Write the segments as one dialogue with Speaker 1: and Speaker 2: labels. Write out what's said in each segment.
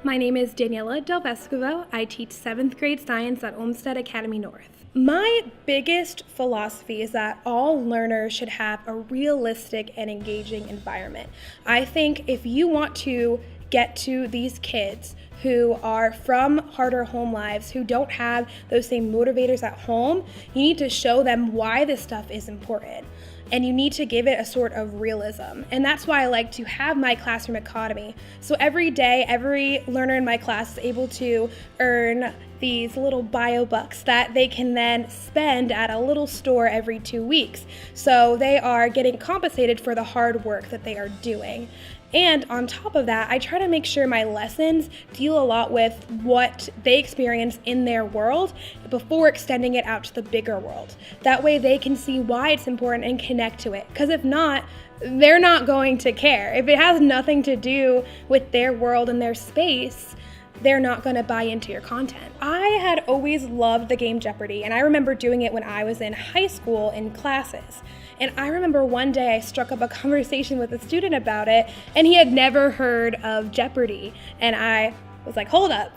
Speaker 1: My name is Daniela Delvescovo. I teach 7th grade science at Olmsted Academy North. My biggest philosophy is that all learners should have a realistic and engaging environment. I think if you want to get to these kids who are from harder home lives, who don't have those same motivators at home, you need to show them why this stuff is important. And you need to give it a sort of realism. And that's why I like to have my classroom economy. So every day, every learner in my class is able to earn these little bio bucks that they can then spend at a little store every 2 weeks. So they are getting compensated for the hard work that they are doing. And on top of that, I try to make sure my lessons deal a lot with what they experience in their world before extending it out to the bigger world. That way they can see why it's important and connect to it. Because if not, they're not going to care. If it has nothing to do with their world and their space, they're not going to buy into your content. I had always loved the game Jeopardy, and I remember doing it when I was in high school in classes. And I remember one day I struck up a conversation with a student about it, and he had never heard of Jeopardy. And I was like, hold up.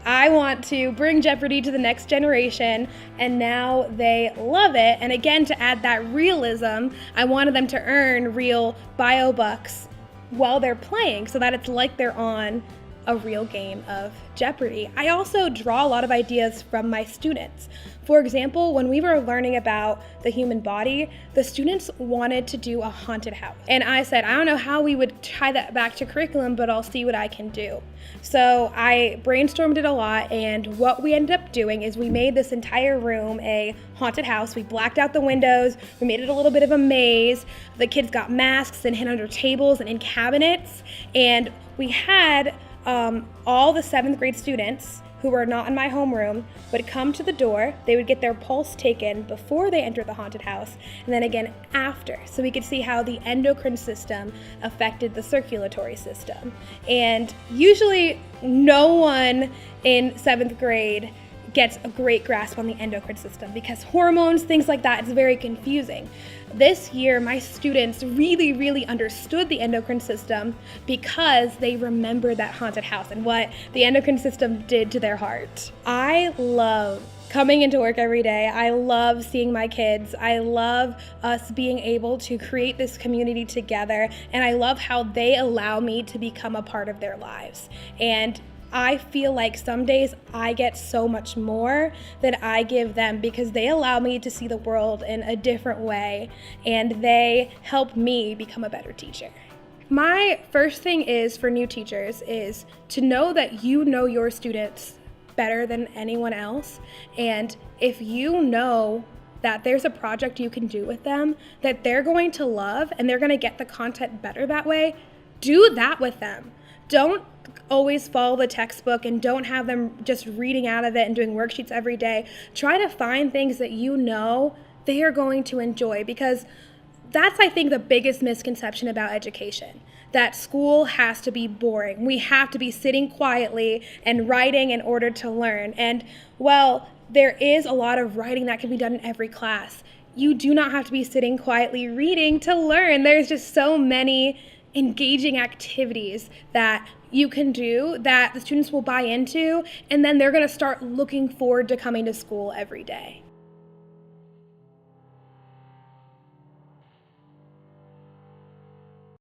Speaker 1: I want to bring Jeopardy to the next generation, and now they love it. And again, to add that realism, I wanted them to earn real bio bucks while they're playing so that it's like they're on a real game of Jeopardy. I also draw a lot of ideas from my students. For example, when we were learning about the human body, the students wanted to do a haunted house. And I said, I don't know how we would tie that back to curriculum, but I'll see what I can do. So I brainstormed it a lot, and what we ended up doing is we made this entire room a haunted house. We blacked out the windows, we made it a little bit of a maze. The kids got masks and hid under tables and in cabinets, and we had all the 7th grade students who were not in my homeroom would come to the door. They would get their pulse taken before they entered the haunted house, and then again after, so we could see how the endocrine system affected the circulatory system. And usually no one in 7th grade gets a great grasp on the endocrine system because hormones, things like that, it's very confusing. This year, my students really understood the endocrine system because they remembered that haunted house and what the endocrine system did to their heart. I love coming into work every day. I love seeing my kids. I love us being able to create this community together, and I love how they allow me to become a part of their lives. And I feel like some days I get so much more than I give them because they allow me to see the world in a different way, and they help me become a better teacher. My first thing is for new teachers is to know that you know your students better than anyone else. And if you know that there's a project you can do with them that they're going to love and they're going to get the content better that way, do that with them. Don't always follow the textbook and don't have them just reading out of it and doing worksheets every day. Try to find things that you know they are going to enjoy, because that's, I think, the biggest misconception about education, that school has to be boring. We have to be sitting quietly and writing in order to learn. And well, there is a lot of writing that can be done in every class. You do not have to be sitting quietly reading to learn. There's just so many engaging activities that you can do that the students will buy into, and then they're going to start looking forward to coming to school every day.